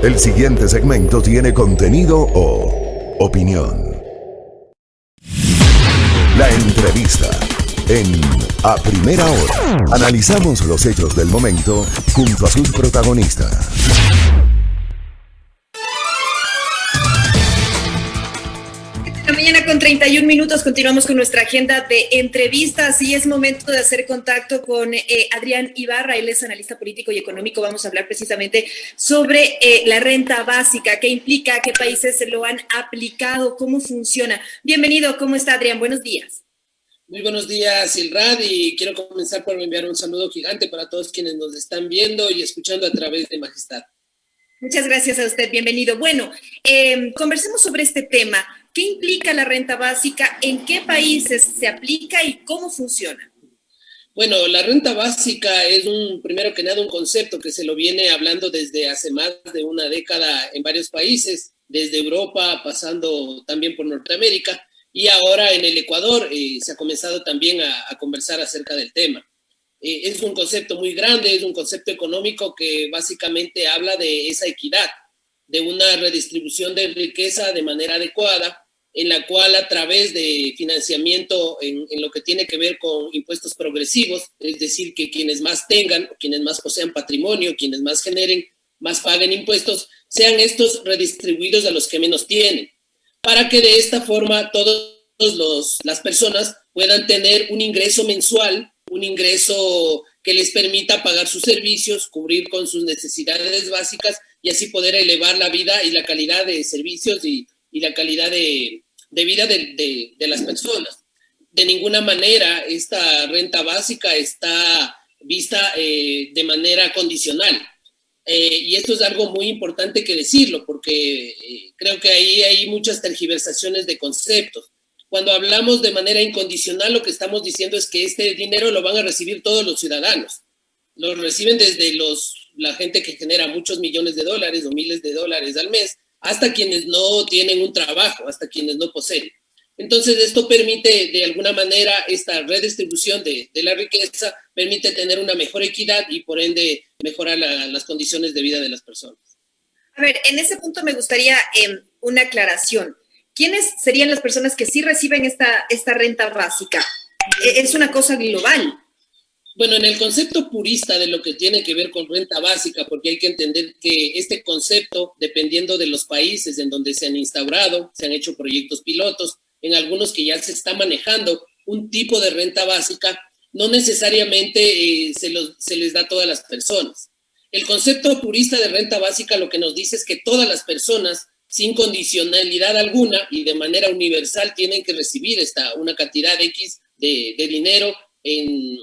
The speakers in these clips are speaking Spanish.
El siguiente segmento tiene contenido o opinión. La entrevista en A Primera Hora. Analizamos los hechos del momento junto a sus protagonistas. La mañana con 31 minutos, continuamos con nuestra agenda de entrevistas y es momento de hacer contacto con Adrián Ibarra. Él es analista político y económico. Vamos a hablar precisamente sobre la renta básica, qué implica, qué países se lo han aplicado, cómo funciona. Bienvenido, ¿cómo está Adrián? Buenos días. Muy buenos días, Ilrad, y quiero comenzar por enviar un saludo gigante para todos quienes nos están viendo y escuchando a través de Majestad. Muchas gracias a usted, bienvenido. Bueno, conversemos sobre este tema. ¿Qué implica la renta básica? ¿En qué países se aplica y cómo funciona? Bueno, la renta básica es primero que nada un concepto que se lo viene hablando desde hace más de una década en varios países, desde Europa, pasando también por Norteamérica, y ahora en el Ecuador se ha comenzado también a conversar acerca del tema. Es un concepto muy grande, es un concepto económico que básicamente habla de esa equidad, de una redistribución de riqueza de manera adecuada, en la cual a través de financiamiento en lo que tiene que ver con impuestos progresivos, es decir, que quienes más tengan, quienes más posean patrimonio, quienes más generen, más paguen impuestos, sean estos redistribuidos a los que menos tienen, para que de esta forma todas las personas puedan tener un ingreso mensual, un ingreso que les permita pagar sus servicios, cubrir con sus necesidades básicas y así poder elevar la vida y la calidad de servicios y la calidad de vida de las personas. De ninguna manera esta renta básica está vista de manera condicional. Y esto es algo muy importante que decirlo, porque creo que ahí hay muchas tergiversaciones de conceptos. Cuando hablamos de manera incondicional, lo que estamos diciendo es que este dinero lo van a recibir todos los ciudadanos. Lo reciben desde la gente que genera muchos millones de dólares o miles de dólares al mes, hasta quienes no tienen un trabajo, hasta quienes no poseen. Entonces, esto permite, de alguna manera, esta redistribución de la riqueza, permite tener una mejor equidad y, por ende, mejorar las condiciones de vida de las personas. A ver, en ese punto me gustaría una aclaración. ¿Quiénes serían las personas que sí reciben esta renta básica? ¿Es una cosa global? Bueno, en el concepto purista de lo que tiene que ver con renta básica, porque hay que entender que este concepto, dependiendo de los países en donde se han instaurado, se han hecho proyectos pilotos, en algunos que ya se está manejando un tipo de renta básica, no necesariamente se les da a todas las personas. El concepto purista de renta básica lo que nos dice es que todas las personas, sin condicionalidad alguna y de manera universal, tienen que recibir una cantidad X de dinero en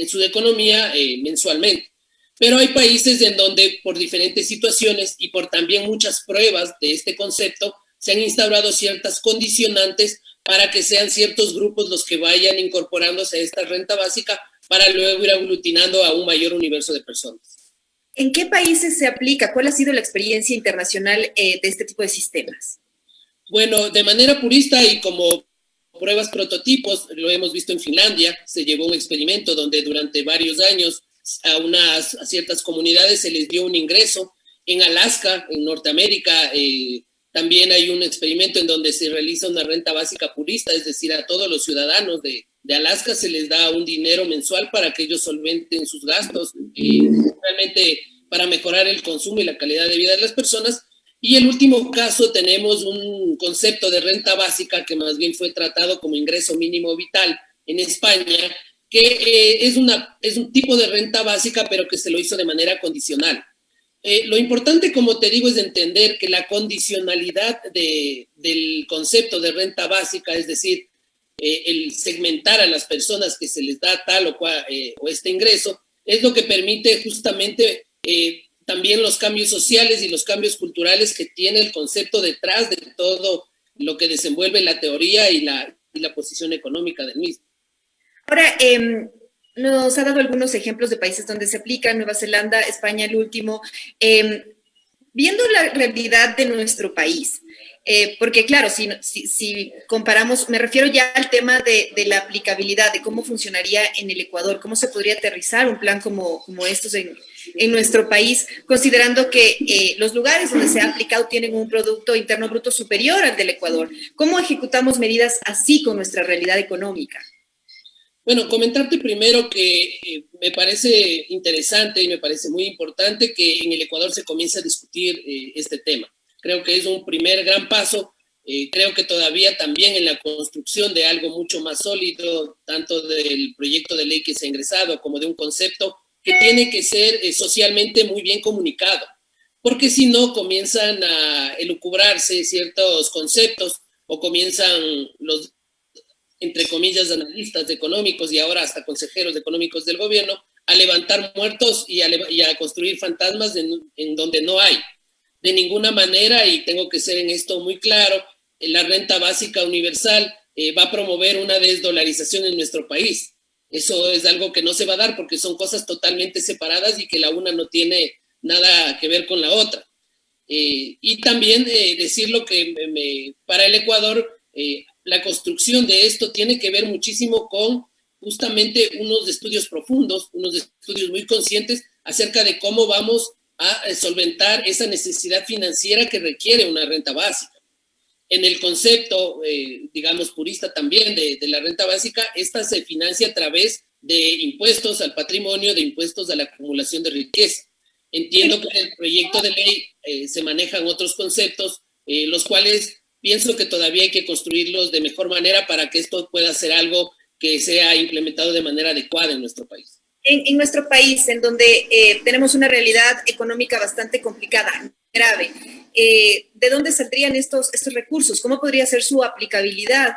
su economía mensualmente. Pero hay países en donde por diferentes situaciones y por también muchas pruebas de este concepto se han instaurado ciertas condicionantes para que sean ciertos grupos los que vayan incorporándose a esta renta básica para luego ir aglutinando a un mayor universo de personas. ¿En qué países se aplica? ¿Cuál ha sido la experiencia internacional de este tipo de sistemas? Bueno, de manera purista y como pruebas prototipos, lo hemos visto en Finlandia, se llevó un experimento donde durante varios años a ciertas comunidades se les dio un ingreso. En Alaska, en Norteamérica, también hay un experimento en donde se realiza una renta básica purista, es decir, a todos los ciudadanos de Alaska se les da un dinero mensual para que ellos solventen sus gastos, realmente para mejorar el consumo y la calidad de vida de las personas. Y el último caso tenemos un concepto de renta básica que más bien fue tratado como ingreso mínimo vital en España, que es un tipo de renta básica, pero que se lo hizo de manera condicional. Lo importante, como te digo, es entender que la condicionalidad del concepto de renta básica, es decir, el segmentar a las personas que se les da tal o cual o este ingreso, es lo que permite justamente también los cambios sociales y los cambios culturales que tiene el concepto detrás de todo lo que desenvuelve la teoría y la posición económica del mismo. Ahora, nos ha dado algunos ejemplos de países donde se aplica, Nueva Zelanda, España, el último. Viendo la realidad de nuestro país, Porque claro, si comparamos, me refiero ya al tema de la aplicabilidad, de cómo funcionaría en el Ecuador, cómo se podría aterrizar un plan como estos en nuestro país, considerando que los lugares donde se ha aplicado tienen un Producto Interno Bruto superior al del Ecuador. ¿Cómo ejecutamos medidas así con nuestra realidad económica? Bueno, comentarte primero que me parece interesante y me parece muy importante que en el Ecuador se comience a discutir este tema. Creo que es un primer gran paso. Creo que todavía también en la construcción de algo mucho más sólido, tanto del proyecto de ley que se ha ingresado como de un concepto que tiene que ser socialmente muy bien comunicado, porque si no comienzan a elucubrarse ciertos conceptos o comienzan los, entre comillas, analistas económicos y ahora hasta consejeros económicos del gobierno a levantar muertos y a construir fantasmas en donde no hay. De ninguna manera, y tengo que ser en esto muy claro, la renta básica universal va a promover una desdolarización en nuestro país. Eso es algo que no se va a dar porque son cosas totalmente separadas y que la una no tiene nada que ver con la otra. Y también decirlo que para el Ecuador la construcción de esto tiene que ver muchísimo con justamente unos estudios profundos, unos estudios muy conscientes acerca de cómo vamos a solventar esa necesidad financiera que requiere una renta básica. En el concepto, digamos, purista también de la renta básica, esta se financia a través de impuestos al patrimonio, de impuestos a la acumulación de riqueza. Entiendo que en el proyecto de ley se manejan otros conceptos, los cuales pienso que todavía hay que construirlos de mejor manera para que esto pueda ser algo que sea implementado de manera adecuada en nuestro país. En nuestro país, en donde tenemos una realidad económica bastante complicada, grave, ¿de dónde saldrían estos recursos? ¿Cómo podría ser su aplicabilidad?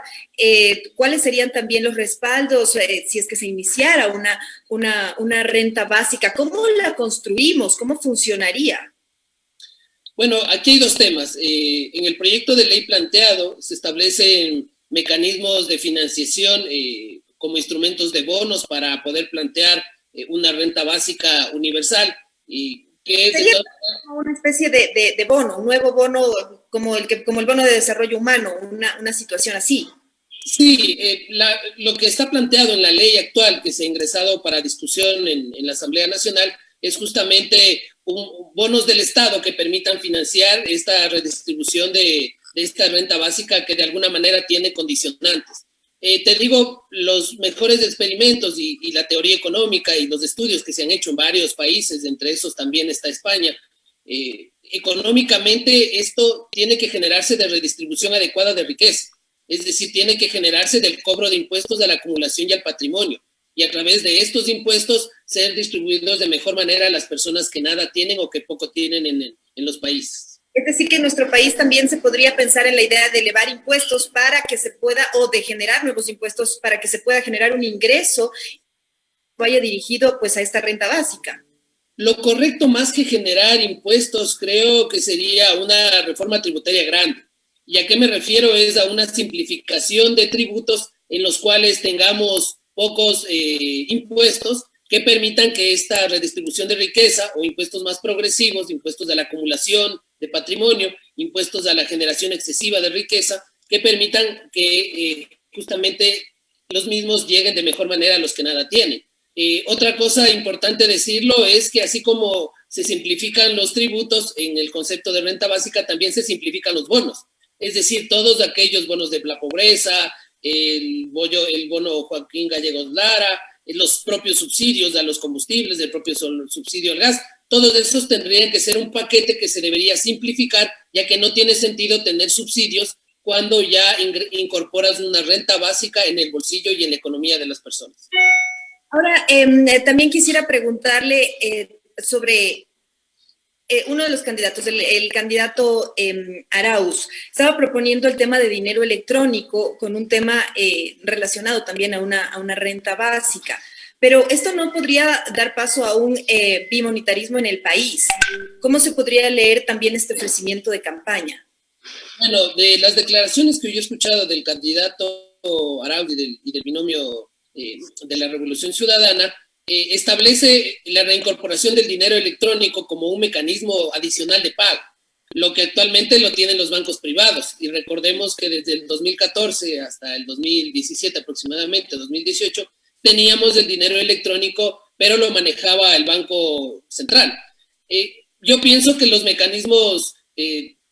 ¿Cuáles serían también los respaldos si es que se iniciara una renta básica? ¿Cómo la construimos? ¿Cómo funcionaría? Bueno, aquí hay dos temas. En el proyecto de ley planteado se establecen mecanismos de financiación como instrumentos de bonos para poder plantear una renta básica universal y que sería como una especie de bono, un nuevo bono como el bono de desarrollo humano, una situación así. Sí, lo que está planteado en la ley actual que se ha ingresado para discusión en la Asamblea Nacional es justamente bonos del Estado que permitan financiar esta redistribución de esta renta básica que de alguna manera tiene condicionantes. Te digo, los mejores experimentos y la teoría económica y los estudios que se han hecho en varios países, entre esos también está España, económicamente esto tiene que generarse de redistribución adecuada de riqueza, es decir, tiene que generarse del cobro de impuestos de la acumulación y al patrimonio, y a través de estos impuestos ser distribuidos de mejor manera a las personas que nada tienen o que poco tienen en los países. Es decir, que en nuestro país también se podría pensar en la idea de elevar impuestos para que se pueda, o de generar nuevos impuestos para que se pueda generar un ingreso que vaya dirigido pues a esta renta básica. Lo correcto, más que generar impuestos, creo que sería una reforma tributaria grande. ¿Y a qué me refiero? Es a una simplificación de tributos en los cuales tengamos pocos impuestos que permitan que esta redistribución de riqueza o impuestos más progresivos, impuestos a la acumulación de patrimonio, impuestos a la generación excesiva de riqueza, que permitan que justamente los mismos lleguen de mejor manera a los que nada tienen. Otra cosa importante decirlo es que así como se simplifican los tributos en el concepto de renta básica, también se simplifican los bonos. Es decir, todos aquellos bonos de la pobreza, el bono Joaquín Gallegos Lara, los propios subsidios a los combustibles, el propio subsidio al gas, todos esos tendrían que ser un paquete que se debería simplificar, ya que no tiene sentido tener subsidios cuando ya incorporas una renta básica en el bolsillo y en la economía de las personas. Ahora, también quisiera preguntarle sobre uno de los candidatos, el candidato Arauz, estaba proponiendo el tema de dinero electrónico con un tema relacionado también a una renta básica. Pero esto no podría dar paso a un bimonetarismo en el país. ¿Cómo se podría leer también este ofrecimiento de campaña? Bueno, de las declaraciones que yo he escuchado del candidato Arauz y del binomio de la Revolución Ciudadana, establece la reincorporación del dinero electrónico como un mecanismo adicional de pago. lo que actualmente lo tienen los bancos privados. Y recordemos que desde el 2014 hasta el 2017 aproximadamente, 2018, teníamos el dinero electrónico, pero lo manejaba el Banco Central. Yo pienso que los mecanismos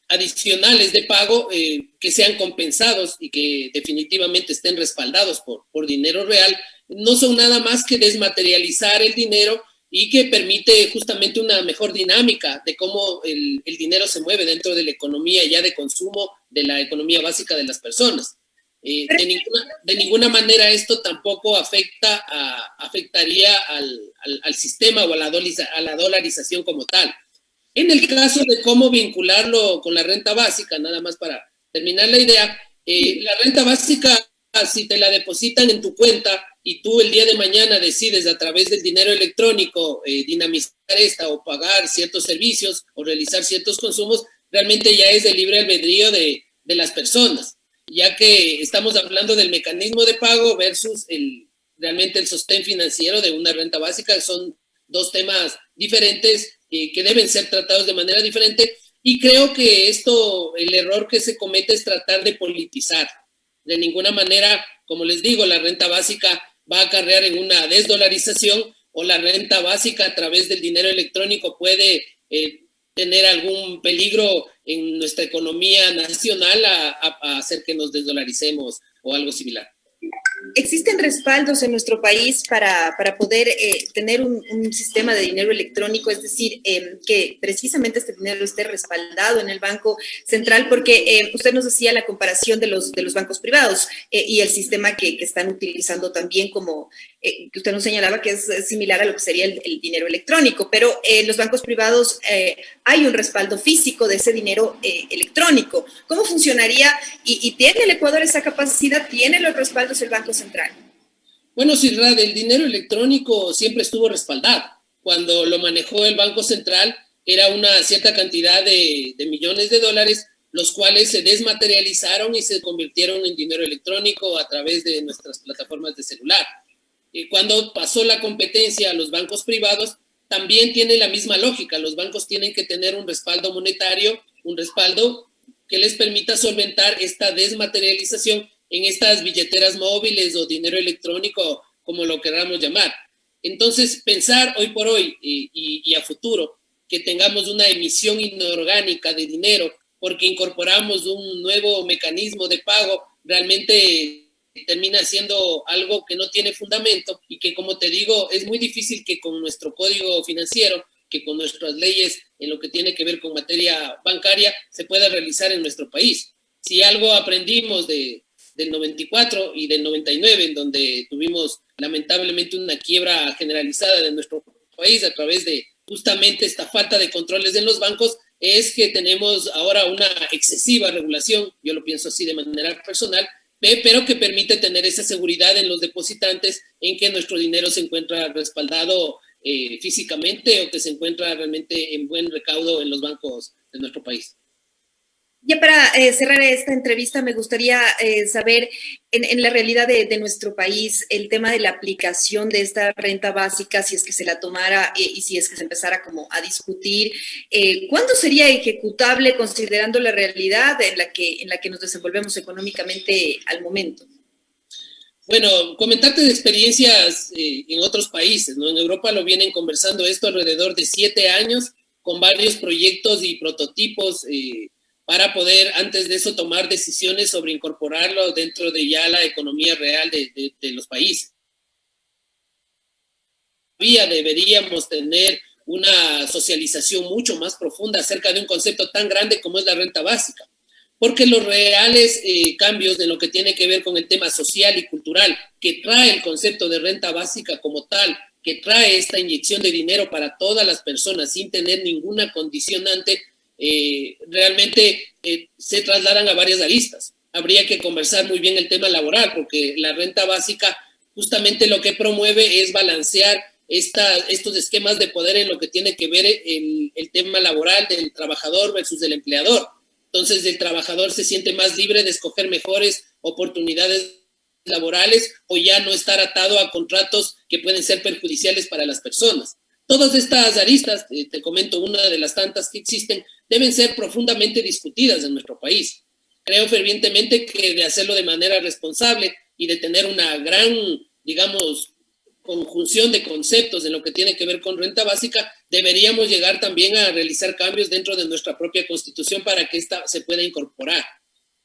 adicionales de pago que sean compensados y que definitivamente estén respaldados por dinero real, no son nada más que desmaterializar el dinero y que permite justamente una mejor dinámica de cómo el dinero se mueve dentro de la economía ya de consumo, de la economía básica de las personas. De ninguna manera esto tampoco afectaría al sistema o a la dolarización como tal. En el caso de cómo vincularlo con la renta básica, nada más para terminar la idea, la renta básica, si te la depositan en tu cuenta y tú el día de mañana decides a través del dinero electrónico dinamizar esta o pagar ciertos servicios o realizar ciertos consumos, realmente ya es de libre albedrío de las personas, ya que estamos hablando del mecanismo de pago versus realmente el sostén financiero de una renta básica. Son dos temas diferentes que deben ser tratados de manera diferente, y creo que el error que se comete es tratar de politizar. De ninguna manera, como les digo, la renta básica va a acarrear en una desdolarización, o la renta básica a través del dinero electrónico puede tener algún peligro en nuestra economía nacional a hacer que nos desdolaricemos o algo similar. ¿Existen respaldos en nuestro país para poder tener un sistema de dinero electrónico? Es decir, que precisamente este dinero esté respaldado en el Banco Central, porque usted nos decía la comparación de los bancos privados y el sistema que están utilizando también, como que usted nos señalaba que es similar a lo que sería el dinero electrónico, pero en los bancos privados hay un respaldo físico de ese dinero electrónico. ¿Cómo funcionaría? ¿Y tiene el Ecuador esa capacidad? ¿Tiene los respaldos el Banco Central? Bueno, Sirrad, el dinero electrónico siempre estuvo respaldado. Cuando lo manejó el Banco Central era una cierta cantidad de millones de dólares, los cuales se desmaterializaron y se convirtieron en dinero electrónico a través de nuestras plataformas de celular. Cuando pasó la competencia a los bancos privados, también tiene la misma lógica. Los bancos tienen que tener un respaldo monetario, un respaldo que les permita solventar esta desmaterialización en estas billeteras móviles o dinero electrónico, como lo queramos llamar. Entonces, pensar hoy por hoy y a futuro que tengamos una emisión inorgánica de dinero porque incorporamos un nuevo mecanismo de pago, realmente termina siendo algo que no tiene fundamento y que, como te digo, es muy difícil que con nuestro código financiero, que con nuestras leyes en lo que tiene que ver con materia bancaria, se pueda realizar en nuestro país. Si algo aprendimos del 94 y del 99, en donde tuvimos lamentablemente una quiebra generalizada de nuestro país a través de justamente esta falta de controles en los bancos, es que tenemos ahora una excesiva regulación, yo lo pienso así de manera personal, pero que permite tener esa seguridad en los depositantes en que nuestro dinero se encuentra respaldado físicamente o que se encuentra realmente en buen recaudo en los bancos de nuestro país. Ya para cerrar esta entrevista, me gustaría saber, en la realidad de nuestro país, el tema de la aplicación de esta renta básica, si es que se la tomara y si es que se empezara como a discutir, ¿cuándo sería ejecutable considerando la realidad en la que nos desenvolvemos económicamente al momento? Bueno, comentarte de experiencias en otros países, ¿no? En Europa lo vienen conversando esto alrededor de 7 años, con varios proyectos y prototipos para poder antes de eso tomar decisiones sobre incorporarlo dentro de ya la economía real de los países. Deberíamos tener una socialización mucho más profunda acerca de un concepto tan grande como es la renta básica, porque los reales cambios de lo que tiene que ver con el tema social y cultural que trae el concepto de renta básica como tal, que trae esta inyección de dinero para todas las personas sin tener ninguna condicionante, realmente se trasladan a varias aristas. Habría que conversar muy bien el tema laboral, porque la renta básica justamente lo que promueve es balancear estos esquemas de poder en lo que tiene que ver el tema laboral del trabajador versus del empleador. Entonces el trabajador se siente más libre de escoger mejores oportunidades laborales o ya no estar atado a contratos que pueden ser perjudiciales para las personas. Todas estas aristas, te comento una de las tantas que existen, deben ser profundamente discutidas en nuestro país. Creo fervientemente que de hacerlo de manera responsable y de tener una gran, digamos, conjunción de conceptos en lo que tiene que ver con renta básica, deberíamos llegar también a realizar cambios dentro de nuestra propia Constitución para que esta se pueda incorporar.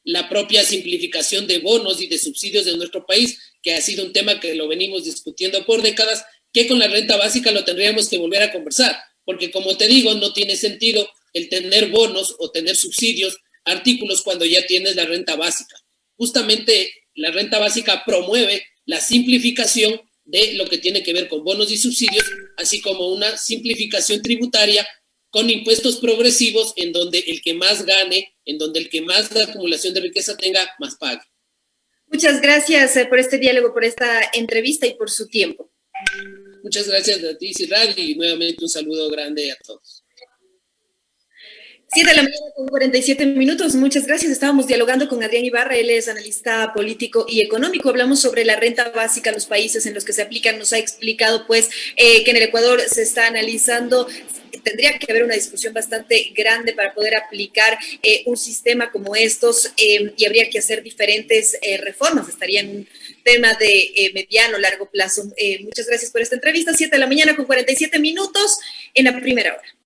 La propia simplificación de bonos y de subsidios de nuestro país, que ha sido un tema que lo venimos discutiendo por décadas, que con la renta básica lo tendríamos que volver a conversar, porque como te digo, no tiene sentido el tener bonos o tener subsidios, artículos cuando ya tienes la renta básica. Justamente la renta básica promueve la simplificación de lo que tiene que ver con bonos y subsidios, así como una simplificación tributaria con impuestos progresivos en donde el que más gane, en donde el que más de acumulación de riqueza tenga, más pague. Muchas gracias por este diálogo, por esta entrevista y por su tiempo. Muchas gracias a ti, Cirad, y nuevamente un saludo grande a todos. 7:47 a.m. Muchas gracias. Estábamos dialogando con Adrián Ibarra. Él es analista político y económico. Hablamos sobre la renta básica, los países en los que se aplican. Nos ha explicado, pues, que en el Ecuador se está analizando. Tendría que haber una discusión bastante grande para poder aplicar un sistema como estos y habría que hacer diferentes reformas. Estaría en un tema de mediano, largo plazo. Muchas gracias por esta entrevista. 7:47 a.m. en la primera hora.